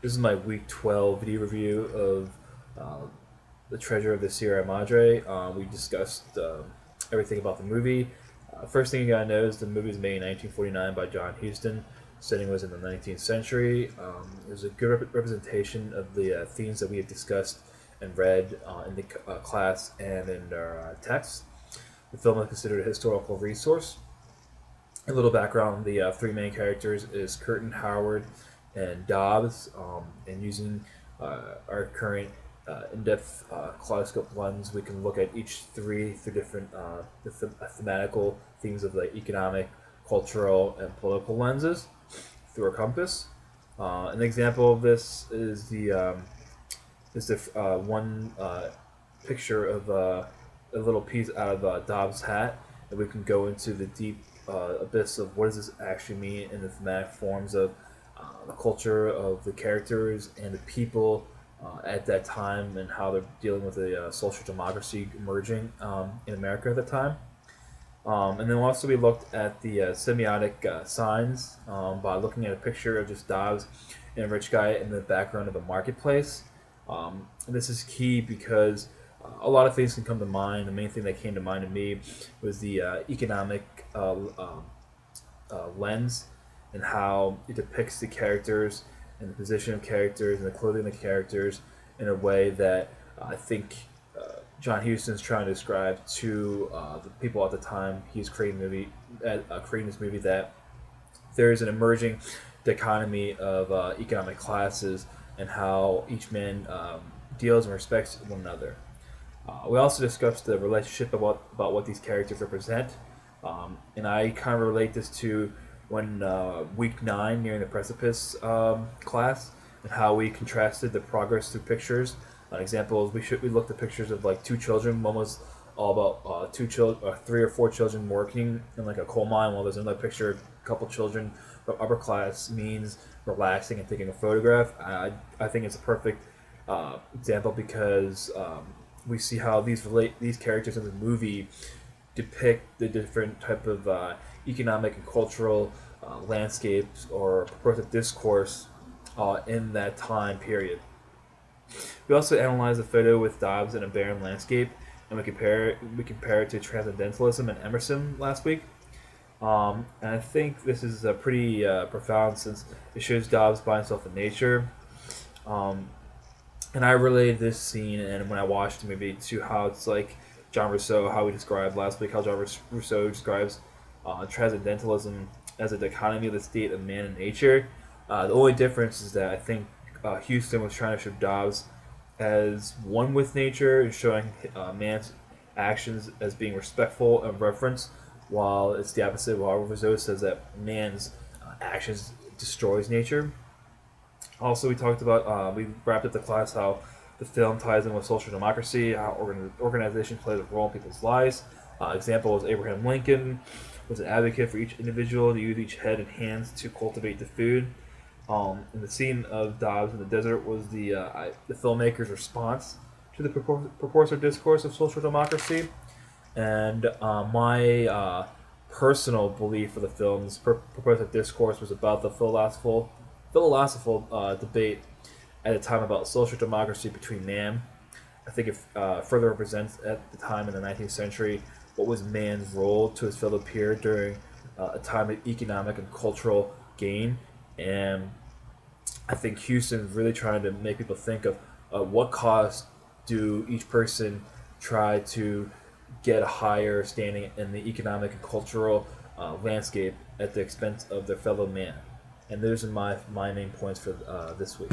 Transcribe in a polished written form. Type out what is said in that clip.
This is my week 12 video review of The Treasure of the Sierra Madre. We discussed everything about the movie. First thing you gotta know is the movie was made in 1949 by John Huston. Setting was in the 19th century. It was a good representation of the themes that we have discussed and read in the class and in our text. The film is considered a historical resource. A little background: the three main characters is Curtin, Howard, and Dobbs, and using our current in-depth kaleidoscope lens, we can look at each three through different thematical themes of the economic, cultural, and political lenses through our compass. An example of this is the one picture of a little piece out of Dobbs' hat, and we can go into the deep abyss of what does this actually mean in the thematic forms of the culture of the characters and the people at that time, and how they're dealing with the social democracy emerging in America at the time. And then also we looked at the semiotic signs by looking at a picture of just Dobbs and a rich guy in the background of a marketplace. And this is key because a lot of things can come to mind. The main thing that came to mind to me was the economic lens, and how it depicts the characters and the position of characters and the clothing of the characters in a way that I think John Huston's trying to describe to the people at the time he's creating this movie, that there is an emerging dichotomy of economic classes and how each man deals and respects one another. We also discussed the relationship about what these characters represent, and I kind of relate this to when week 9, nearing the precipice class, and how we contrasted the progress through pictures. An example is we looked at pictures of like two children. One was all about three or four children working in like a coal mine, while there's another picture, a couple children from upper class means relaxing and taking a photograph. I think it's a perfect example because we see how these characters in the movie depict the different type of economic and cultural landscapes or purported discourse in that time period. We also analyze the photo with Dobbs in a barren landscape, and we compare it to Transcendentalism and Emerson last week. And I think this is pretty profound, since it shows Dobbs by himself in nature. And I related this scene, and when I watched the movie, to how it's like John Rousseau, how we described last week, how John Rousseau describes Transcendentalism as a dichotomy of the state of man and nature. The only difference is that I think Huston was trying to show Dobbs as one with nature and showing man's actions as being respectful and reverence, while it's the opposite. While Rousseau says that man's actions destroys nature. Also, we talked about, we wrapped up the class how the film ties in with social democracy, how organization plays a role in people's lives. Example was Abraham Lincoln was an advocate for each individual to use each head and hands to cultivate the food. And the scene of Dobbs in the desert was the filmmaker's response to the purported discourse of social democracy. And my personal belief for the film's purported discourse was about the philosophical debate at the time about social democracy between man. I think it further represents at the time in the 19th century what was man's role to his fellow peer during a time of economic and cultural gain. And I think Huston's really trying to make people think of what cost do each person try to get a higher standing in the economic and cultural landscape at the expense of their fellow man. And those are my main points for this week.